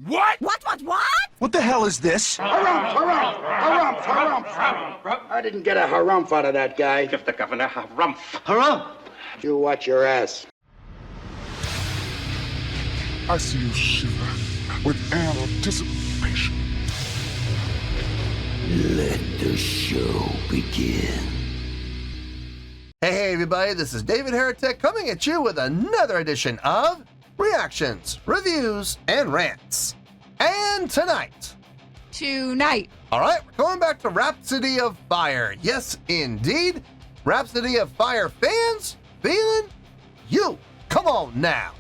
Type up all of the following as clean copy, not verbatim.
What? What? What the hell is this? Harumph. I didn't get a harumph out of that guy. Give the governor harumph. Harumph! You watch your ass. I see you shiver with anticipation. Let the show begin. Hey everybody, this is David Heretic coming at you with another edition of Reactions, Reviews, and Rants. And tonight, alright, we're going back to Rhapsody of Fire. Yes, indeed, Rhapsody of Fire fans, feeling you. Come on now.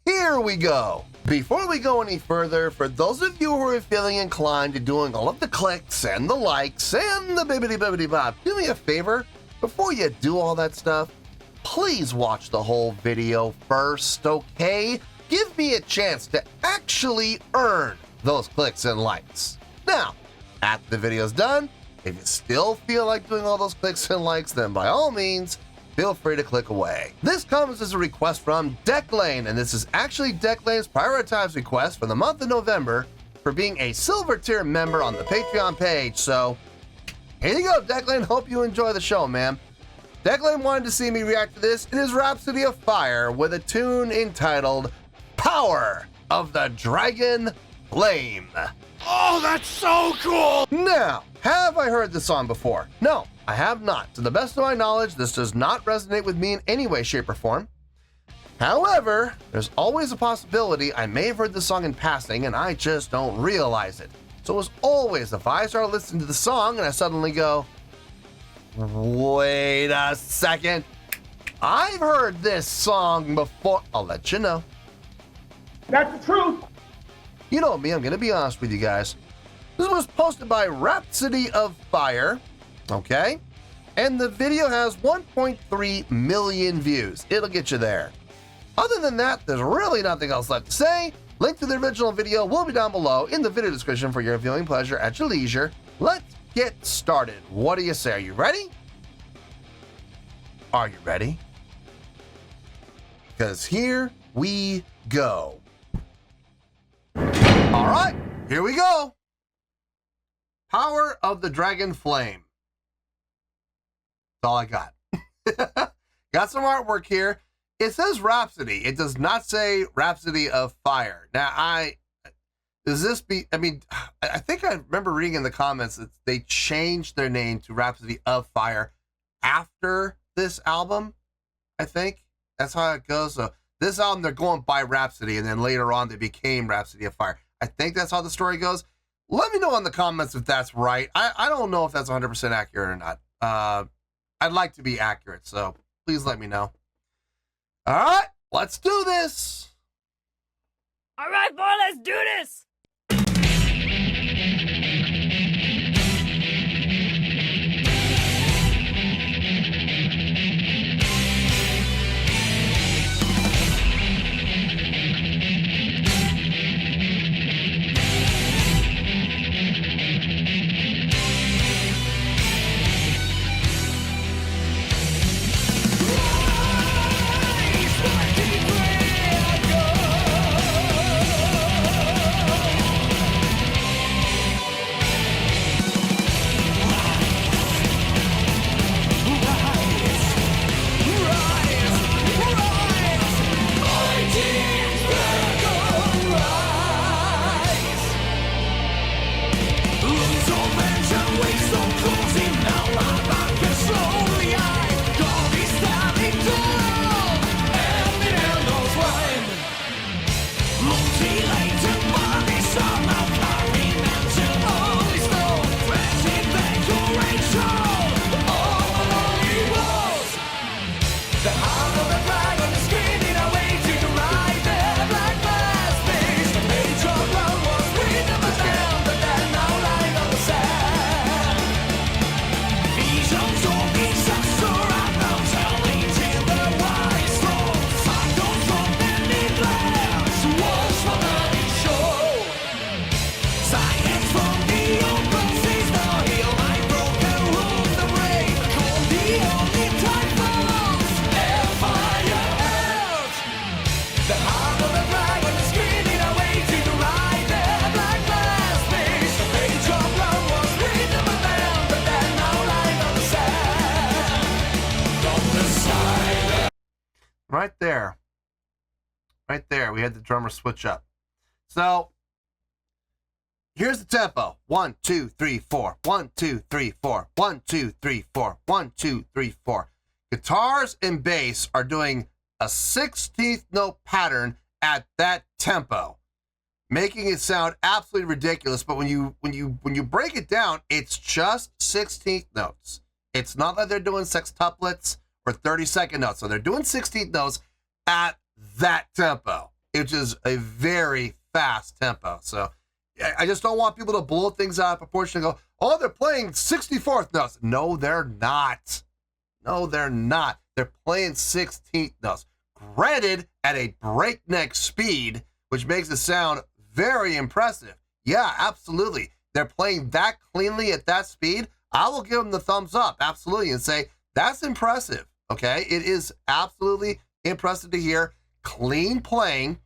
Here we go. Before we go any further, for those of you who are feeling inclined to doing all of the clicks and the likes and the bibbidi bop, do me a favor. Before you do all that stuff, please watch the whole video first, okay? Give me a chance to actually earn those clicks and likes. Now, after the video's done, if you still feel like doing all those clicks and likes, then by all means, feel free to click away. This comes as a request from Declane, and this is actually Declane's prioritized request for the month of November for being a silver tier member on the Patreon page, so here you go, Declan. Hope you enjoy the show, man. Declan wanted to see me react to this in his Rhapsody of Fire with a tune entitled Power of the Dragon Flame. Oh, that's so cool! Now, have I heard this song before? No, I have not. To the best of my knowledge, this does not resonate with me in any way, shape, or form. However, there's always a possibility I may have heard this song in passing and I just don't realize it. So as always, if I start listening to the song and I suddenly go, wait a second, I've heard this song before, I'll let you know. That's the truth. You know me, I'm gonna be honest with you guys. This was posted by Rhapsody of Fire, okay? And the video has 1.3 million views. It'll get you there. Other than that, there's really nothing else left to say. Link to the original video will be down below in the video description for your viewing pleasure at your leisure. Let's get started. What do you say? Are you ready? Are you ready? Because here we go. All right, here we go. Power of the Dragon Flame. That's all I got. Got some artwork here. It says Rhapsody. It does not say Rhapsody of Fire. Now, I think I remember reading in the comments that they changed their name to Rhapsody of Fire after this album. I think that's how it goes. So this album, they're going by Rhapsody, and then later on they became Rhapsody of Fire. I think that's how the story goes. Let me know in the comments if that's right. I don't know if that's 100% accurate or not. I'd like to be accurate, so please let me know. All right, let's do this. All right, boy, let's do this. Right there, we had the drummer switch up. So here's the tempo. 1, 2, 3, 4. 1, 2, 3, 4. 1, 2, 3, 4. 1, 2, 3, 4. Guitars and bass are doing a 16th note pattern at that tempo, making it sound absolutely ridiculous. But when you break it down, it's just 16th notes. It's not like they're doing sextuplets or 30-second notes. So they're doing 16th notes at that tempo, which is a very fast tempo. So I just don't want people to blow things out of proportion and go, oh, they're playing 64th notes. No, they're not. No, they're not. They're playing 16th notes. Granted, at a breakneck speed, which makes it sound very impressive. Yeah, absolutely. They're playing that cleanly at that speed. I will give them the thumbs up, absolutely, and say, that's impressive, okay? It is absolutely impressive to hear clean playing,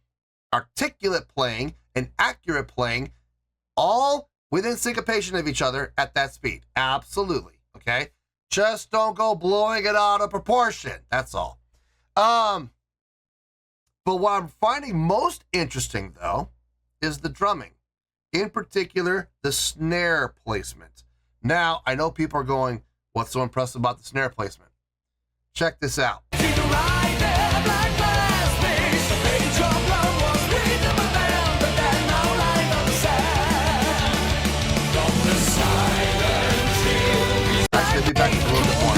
articulate playing, and accurate playing, all within syncopation of each other at that speed. Absolutely, okay? Just don't go blowing it out of proportion. That's all. But what I'm finding most interesting, though, is the drumming. In particular, the snare placement. Now, I know people are going, what's so impressive about the snare placement? Check this out. That's going to be back a little bit more.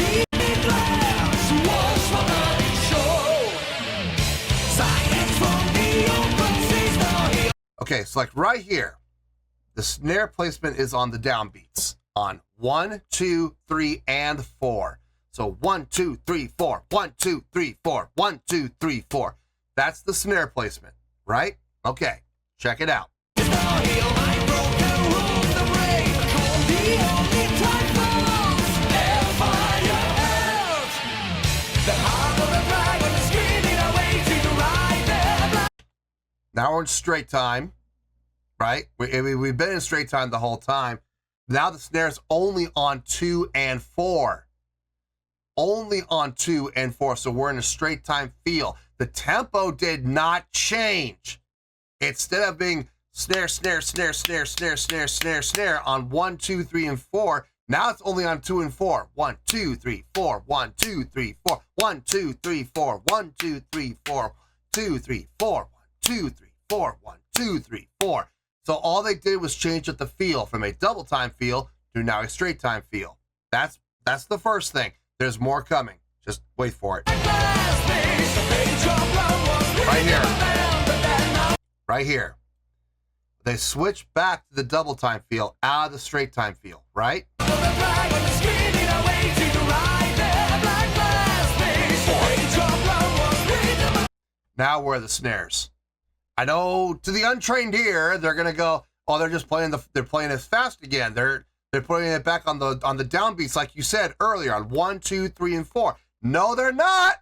Okay, so like right here, the snare placement is on the downbeats on 1, 2, 3, and 4. So 1, 2, 3, 4, 1, 2, 3, 4, 1, 2, 3, 4. That's the snare placement, right? Okay, check it out. Now we're in straight time, right? We've been in straight time the whole time. Now the snare's only on 2 and 4. Only on 2 and 4, so we're in a straight time feel. The tempo did not change. Instead of being snare, snare, snare, snare, snare, snare, snare, snare on 1, 2, 3, and 4, now it's only on 2 and 4. 1, 2, 3, 4, 1, 2, 3, 4, 1, 2, 3, 4, 1, 2, 3, 4, 2, 3, 4, 1, 2, 3, 4, 1, 2, 3, 4. So all they did was change up the feel from a double time feel to now a straight time feel. That's the first thing. There's more coming. Just wait for it. Right here. Right here. They switch back to the double time feel out of the straight time feel, right? Now where are the snares? I know to the untrained ear, they're gonna go, oh, they're just playing they're playing it fast again. They're putting it back on the downbeats, like you said earlier, on 1, 2, 3, and 4. No, they're not.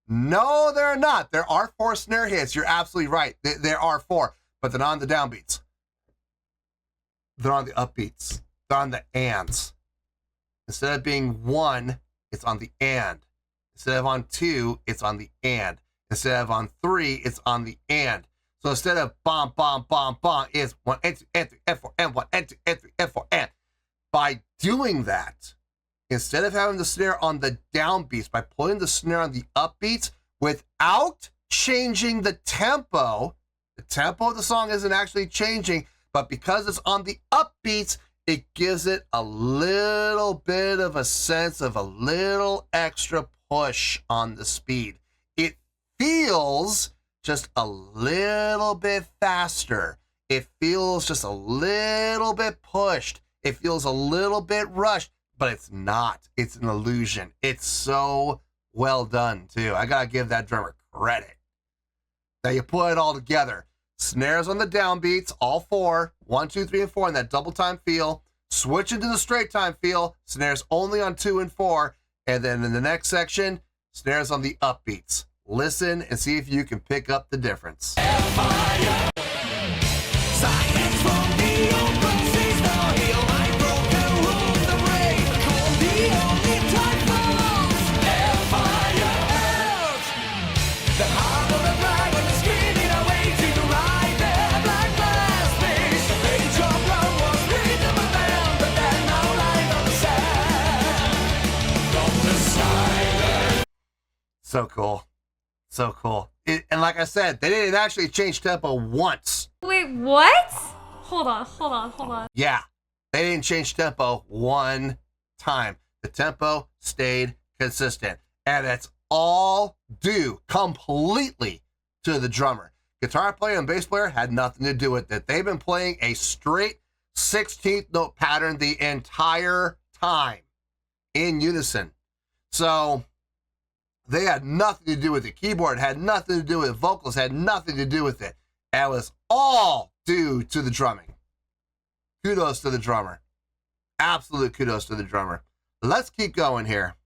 No, they're not. There are 4 snare hits. You're absolutely right. There are 4, but they're not on the downbeats. They're on the upbeats. They're on the ands. Instead of being 1, it's on the and. Instead of on 2, it's on the and. Instead of on 3, it's on the and. So instead of bomb, bomb, bomb, bomb, it's 1, and 2, and 3, and 4, and 1, and 2, and 3, and 4, and. By doing that, instead of having the snare on the downbeats, by putting the snare on the upbeats without changing the tempo of the song isn't actually changing, but because it's on the upbeats, it gives it a little bit of a sense of a little extra push on the speed. It feels just a little bit faster. It feels just a little bit pushed. It feels a little bit rushed, but it's not. It's an illusion. It's so well done, too. I gotta give that drummer credit. Now you put it all together. Snares on the downbeats, all 4, 1, 2, 3, and 4 in that double time feel. Switch into the straight time feel. Snares only on 2 and 4. And then in the next section, snares on the upbeats. Listen and see if you can pick up the difference. So cool. So cool. And like I said, they didn't actually change tempo once. Wait, what? Hold on. Yeah, they didn't change tempo one time. The tempo stayed consistent. And it's all due completely to the drummer. Guitar player and bass player had nothing to do with it. They've been playing a straight 16th note pattern the entire time in unison. So they had nothing to do with it. Keyboard had nothing to do with it. Vocals had nothing to do with it. It was all due to the drumming. Kudos to the drummer. Absolute kudos to the drummer. Let's keep going here.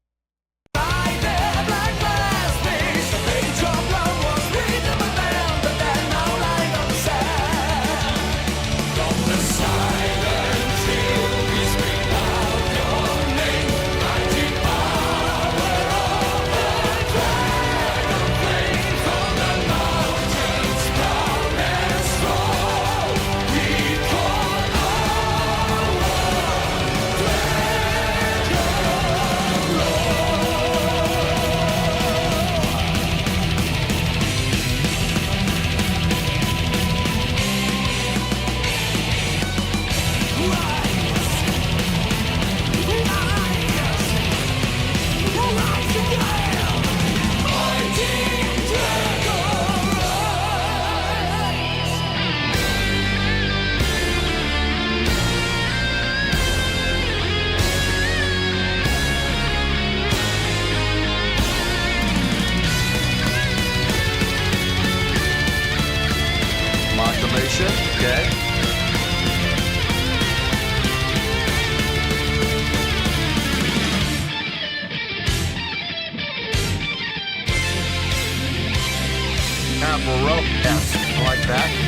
Okay. Kind of Baroque, yes, I like that.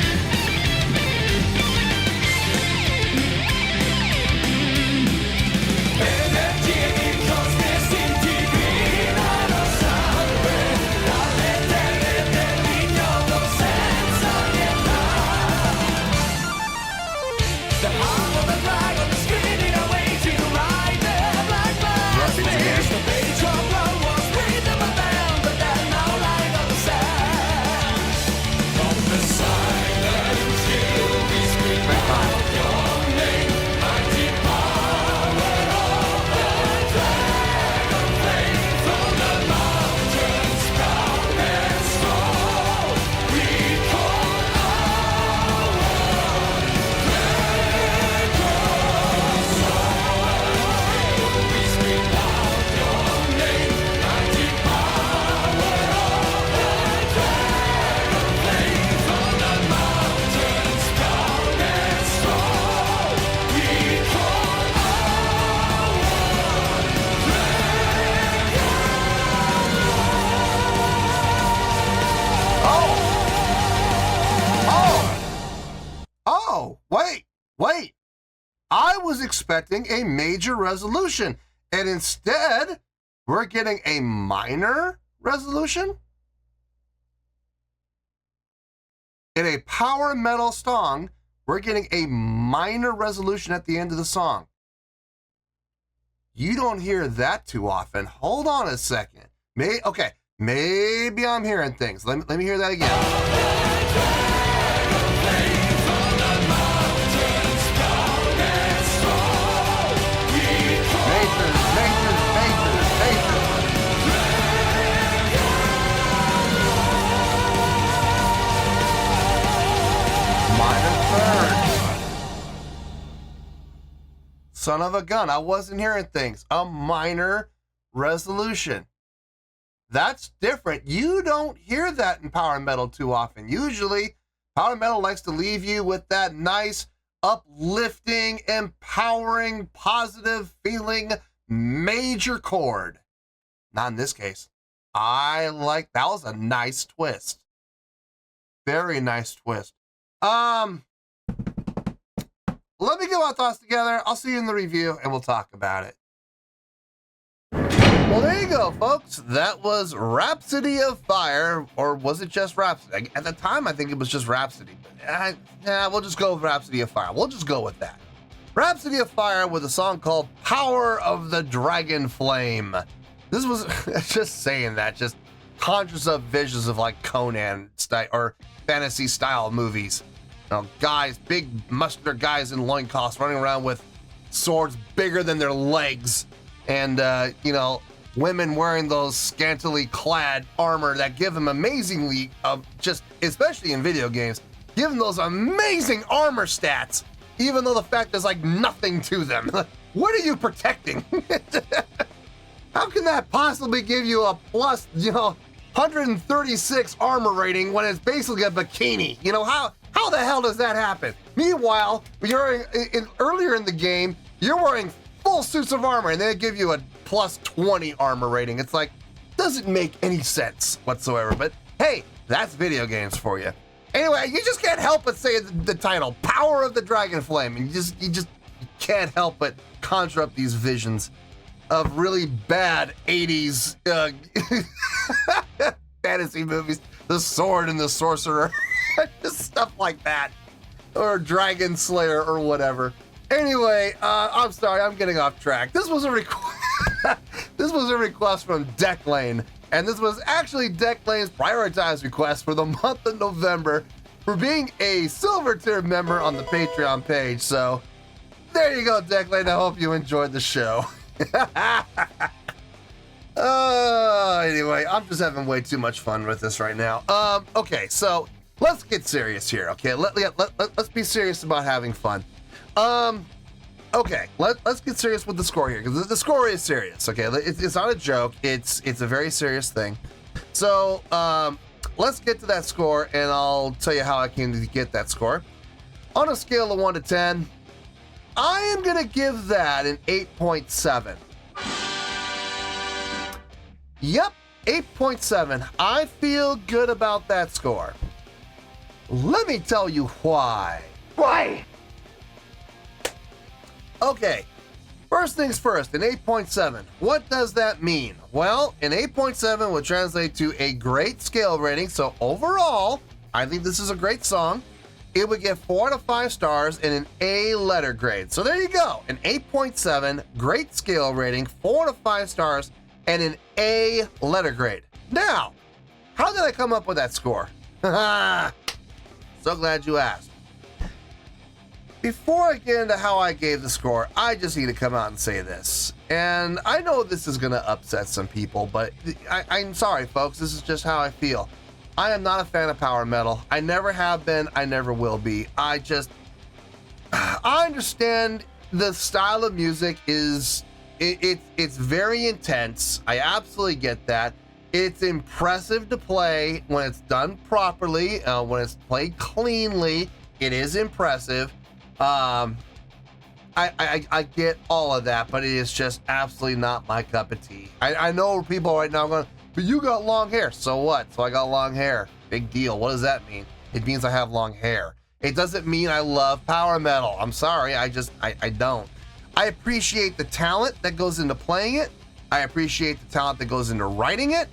Wait, I was expecting a major resolution, and instead, we're getting a minor resolution? In a power metal song, we're getting a minor resolution at the end of the song. You don't hear that too often. Hold on a second. Maybe I'm hearing things. Let me hear that again. Son of a gun, I wasn't hearing things. A minor resolution. That's different. You don't hear that in power metal too often. Usually, power metal likes to leave you with that nice, uplifting, empowering, positive feeling major chord. Not in this case. I like, that was a nice twist. Very nice twist. Let me get my thoughts together. I'll see you in the review and we'll talk about it. Well, there you go, folks. That was Rhapsody of Fire, or was it just Rhapsody? At the time, I think it was just Rhapsody. We'll just go with Rhapsody of Fire. We'll just go with that. Rhapsody of Fire with a song called Power of the Dragon Flame. This was, just saying that, just conjures up visions of like Conan style or fantasy style movies. You know, guys, big muscular guys in loincloths running around with swords bigger than their legs, and you know, women wearing those scantily clad armor that give them amazingly, just especially in video games, give them those amazing armor stats, even though the fact there's like nothing to them. What are you protecting? How can that possibly give you a plus, you know, 136 armor rating when it's basically a bikini? You know, how the hell does that happen? Meanwhile, you're earlier in the game, you're wearing full suits of armor and they give you a plus 20 armor rating. It's like, doesn't make any sense whatsoever. But hey, that's video games for you. Anyway, you just can't help but say the title, Power of the Dragon Flame, and you just can't help but conjure up these visions of really bad 80s fantasy movies, The Sword and the Sorcerer, just stuff like that, or Dragon Slayer or whatever. Anyway, I'm sorry, I'm getting off track. This was a this was a request from Decklane, and this was actually Decklane's prioritized request for the month of November for being a silver tier member on the Patreon page. So there you go, Decklane. I hope you enjoyed the show. Anyway, I'm just having way too much fun with this right now. Okay, so let's get serious here. Okay, let's be serious about having fun. Okay, let's get serious with the score here, because the score is serious. Okay, it's not a joke. It's a very serious thing. So let's get to that score, and I'll tell you how I came to get that score. On a scale of 1 to 10, I am gonna give that an 8.7. Yep, 8.7. I feel good about that score. Let me tell you why. Why? Okay, first things first, an 8.7. What does that mean? Well, an 8.7 would translate to a great scale rating, so overall, I think this is a great song. It would get 4 out of 5 stars and an A letter grade. So there you go, an 8.7, great scale rating, 4 out of 5 stars, and an A letter grade. Now, how did I come up with that score? So glad you asked. Before I get into how I gave the score, I just need to come out and say this. And I know this is going to upset some people, but I'm sorry, folks. This is just how I feel. I am not a fan of power metal. I never have been. I never will be. I understand the style of music is, it's very intense. I absolutely get that. It's impressive to play when it's done properly, when it's played cleanly. It is impressive. I get all of that, but it is just absolutely not my cup of tea. I know people right now going, but you got long hair. So what? So I got long hair. Big deal. What does that mean? It means I have long hair. It doesn't mean I love power metal. I'm sorry. I don't. I appreciate the talent that goes into playing it. I appreciate the talent that goes into writing it.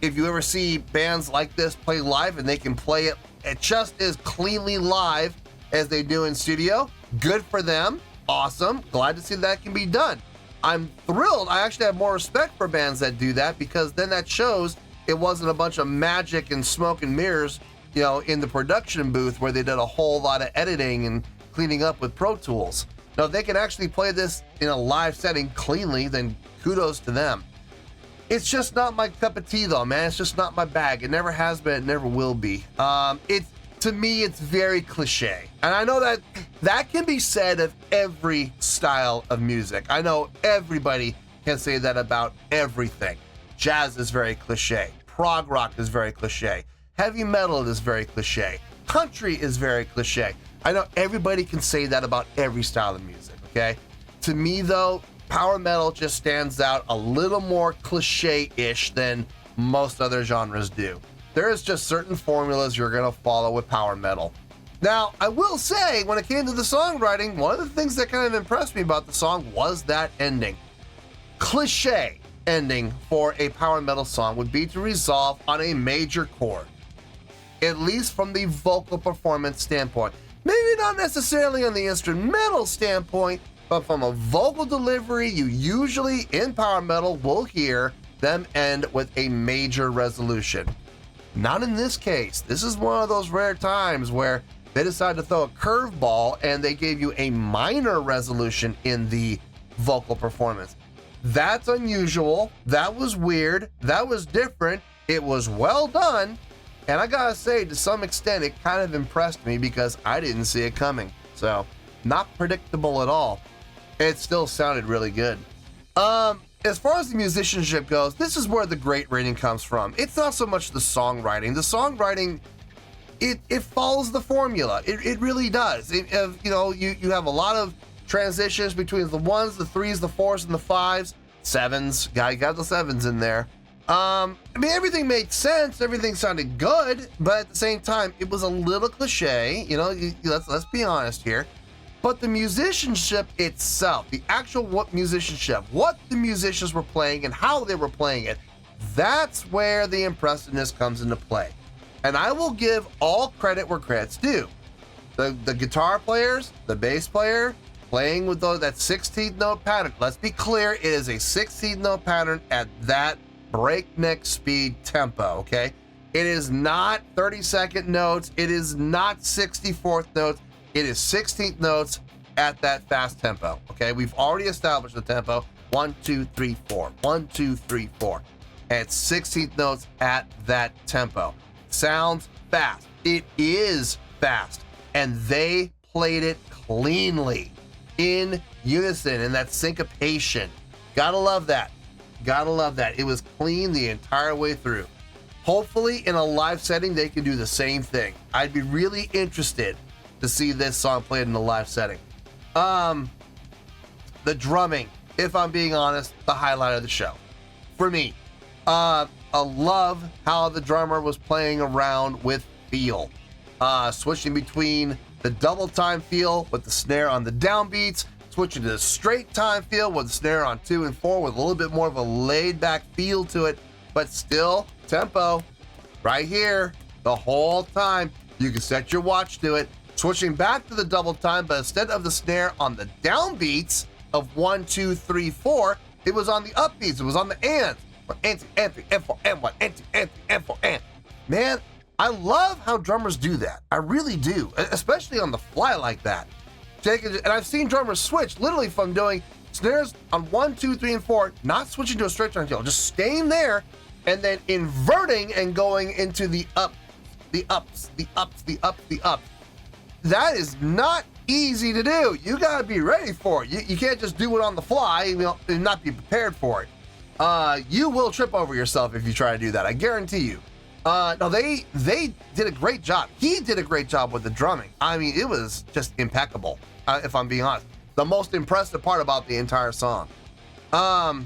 If you ever see bands like this play live and they can play it just as cleanly live as they do in studio, good for them. Awesome. Glad to see that can be done. I'm thrilled. I actually have more respect for bands that do that, because then that shows it wasn't a bunch of magic and smoke and mirrors, you know, in the production booth where they did a whole lot of editing and cleaning up with Pro Tools. Now, if they can actually play this in a live setting cleanly, then kudos to them. It's just not my cup of tea, though, man. It's just not my bag. It never has been. It never will be. To me, it's very cliche. And I know that can be said of every style of music. I know everybody can say that about everything. Jazz is very cliche. Prog rock is very cliche. Heavy metal is very cliche. Country is very cliche. I know everybody can say that about every style of music, okay? To me, though, power metal just stands out a little more cliche-ish than most other genres do. There is just certain formulas you're gonna follow with power metal. Now, I will say, when it came to the songwriting, one of the things that kind of impressed me about the song was that ending. Cliche ending for a power metal song would be to resolve on a major chord, at least from the vocal performance standpoint. Maybe not necessarily on the instrumental standpoint, but from a vocal delivery, you usually in power metal will hear them end with a major resolution. Not in this case. This is one of those rare times where they decided to throw a curveball and they gave you a minor resolution in the vocal performance. That's unusual. That was weird. That was different. It was well done. And I gotta say, to some extent, it kind of impressed me because I didn't see it coming. So, not predictable at all. It still sounded really good. As far as the musicianship goes, this is where the great rating comes from. It's not so much the songwriting. The songwriting, it follows the formula. It really does. You have a lot of transitions between the ones, the threes, the fours, and the fives. Sevens. Got the sevens in there. I mean, everything made sense. Everything sounded good, but at the same time, it was a little cliche. Let's be honest here. But the musicianship itself, the actual what the musicians were playing and how they were playing it, that's where the impressiveness comes into play. And I will give all credit where credit's due. The guitar players, the bass player, playing with that 16th note pattern. Let's be clear, it is a 16th note pattern at that breakneck speed tempo, okay? It is not 30-second notes. It is not 64th notes. It is 16th notes at that fast tempo, okay? We've already established the tempo. 1, 2, 3, 4. 1, 2, 3, 4. And it's 16th notes at that tempo. Sounds fast. It is fast. And they played it cleanly, in unison, in that syncopation. Gotta love that. Gotta love that. It was clean the entire way through. Hopefully, in a live setting, they can do the same thing. I'd be really interested to see this song played in a live setting. The drumming, if I'm being honest, the highlight of the show. For me, I love how the drummer was playing around with feel. Switching between the double time feel with the snare on the downbeats, switching to the straight time feel with the snare on 2 and 4 with a little bit more of a laid back feel to it, but still tempo right here the whole time. You can set your watch to it. Switching back to the double time, but instead of the snare on the downbeats of 1, 2, 3, 4, it was on the upbeats. It was on the ands. N2, N3, N4, N1, N2, N3, N4, N. Man, I love how drummers do that. I really do, especially on the fly like that. And I've seen drummers switch literally from doing snares on 1, 2, 3, and 4, not switching to a straight turn, just staying there, and then inverting and going into the up, the ups, the ups, the ups, the ups. That is not easy to do. You gotta be ready for it. You can't just do it on the fly and not be prepared for it. You will trip over yourself if you try to do that. I guarantee you. No, they did a great job. He did a great job with the drumming. I mean, it was just impeccable, if I'm being honest. The most impressive part about the entire song. The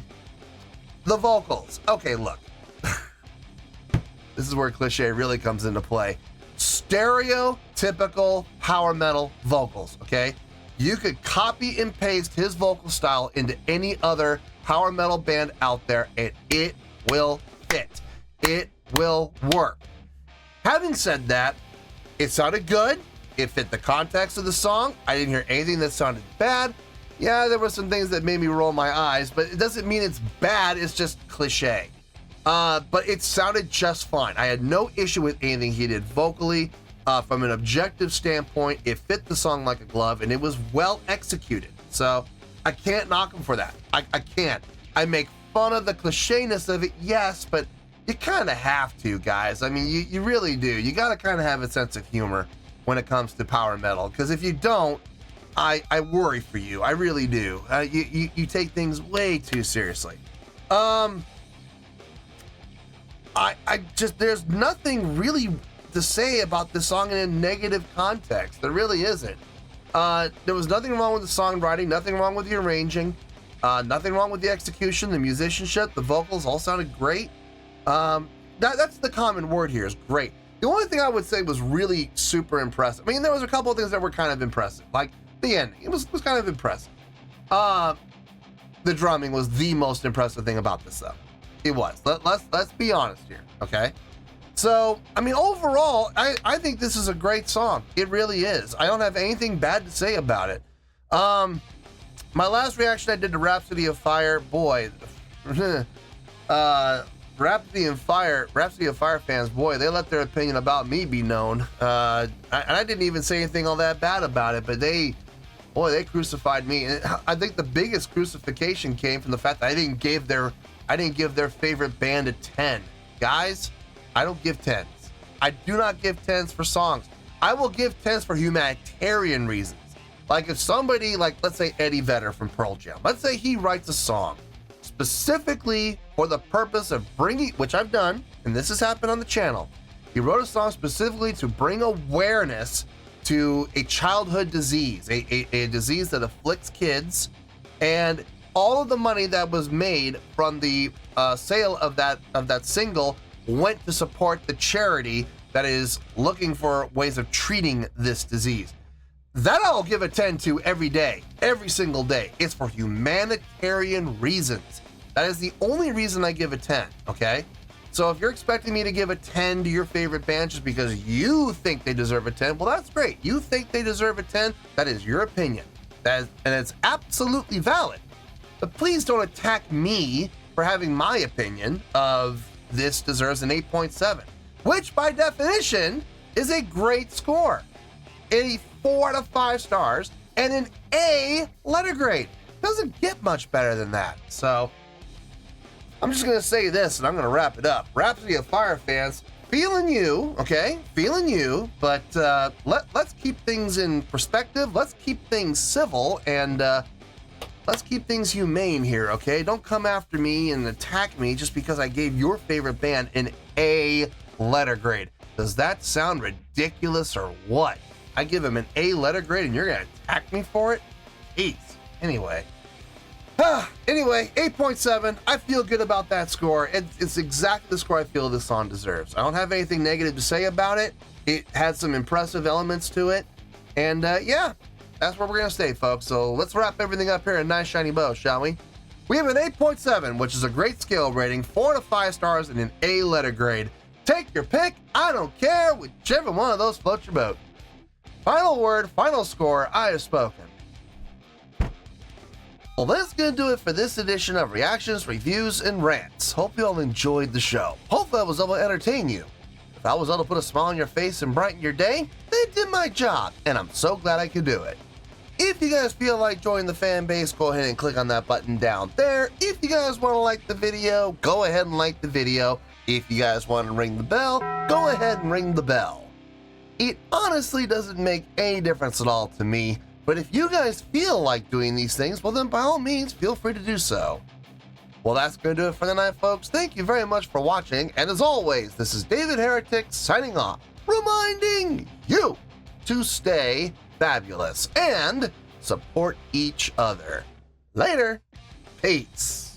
vocals. Okay, look. This is where cliche really comes into play. Stereotypical power metal vocals, okay? You could copy and paste his vocal style into any other power metal band out there, and it will fit. It will work. Having said that, it sounded good. It fit the context of the song. I didn't hear anything that sounded bad. Yeah, there were some things that made me roll my eyes, but it doesn't mean it's bad. It's just cliche. But it sounded just fine. I had no issue with anything he did vocally. From an objective standpoint, it fit the song like a glove, and it was well executed. So I can't knock him for that. I can't. I make fun of the clichéness of it, yes, but you kind of have to, guys. I mean, you really do. You got to kind of have a sense of humor when it comes to power metal, because if you don't, I worry for you. I really do. You take things way too seriously. There's nothing really to say about this song in a negative context. There really isn't. There was nothing wrong with the songwriting, nothing wrong with the arranging, nothing wrong with the execution, the musicianship, the vocals all sounded great. That's the common word here, is great. The only thing I would say was really super impressive. I mean, there was a couple of things that were kind of impressive, like the ending. It was kind of impressive. The drumming was the most impressive thing about this, though. It was. Let's be honest here, okay? So, I mean, overall, I think this is a great song. It really is. I don't have anything bad to say about it. My last reaction I did to Rhapsody of Fire, boy, Rhapsody of Fire fans, boy, they let their opinion about me be known. And I didn't even say anything all that bad about it, but they crucified me. And I think the biggest crucifixion came from the fact that I didn't give their favorite band a 10. Guys, I don't give 10s. I do not give 10s for songs. I will give 10s for humanitarian reasons. Like if somebody, like let's say Eddie Vedder from Pearl Jam, let's say he writes a song specifically for the purpose of bringing, which I've done, and this has happened on the channel. He wrote a song specifically to bring awareness to a childhood disease, a disease that afflicts kids, and all of the money that was made from the sale of that single went to support the charity that is looking for ways of treating this disease. That I'll give a 10 to every day, every single day. It's for humanitarian reasons. That is the only reason I give a 10, okay? So if you're expecting me to give a 10 to your favorite band just because you think they deserve a 10, well, that's great. You think they deserve a 10, that is your opinion. And it's absolutely valid. But please don't attack me for having my opinion of this deserves an 8.7, which by definition is a great score. A 4 out of 5 stars and an A letter grade. Doesn't get much better than that. So I'm just gonna say this and I'm gonna wrap it up. Rhapsody of Fire fans, feeling you, okay? Feeling you, but let's keep things in perspective. Let's keep things civil and let's keep things humane here, okay? Don't come after me and attack me just because I gave your favorite band an A letter grade. Does that sound ridiculous or what? I give him an A letter grade and you're gonna attack me for it? Jeez. Anyway, 8.7. I feel good about that score. It's exactly the score I feel this song deserves. I don't have anything negative to say about it. It had some impressive elements to it. And yeah, that's where we're gonna stay, folks. So let's wrap everything up here in a nice shiny bow, shall we? We have an 8.7, which is a great scale rating, 4 to 5 stars, and an A letter grade. Take your pick. I don't care. Whichever one of those floats your boat. Final word, final score, I have spoken. Well, that's going to do it for this edition of Reactions, Reviews, and Rants. Hope you all enjoyed the show. Hopefully I was able to entertain you. If I was able to put a smile on your face and brighten your day, then it did my job, and I'm so glad I could do it. If you guys feel like joining the fan base, go ahead and click on that button down there. If you guys want to like the video, go ahead and like the video. If you guys want to ring the bell, go ahead and ring the bell. It honestly doesn't make any difference at all to me, but if you guys feel like doing these things, well then by all means, feel free to do so. Well, that's going to do it for the night, folks. Thank you very much for watching, and as always, this is David Heretic signing off, reminding you to stay fabulous and support each other. Later. Peace.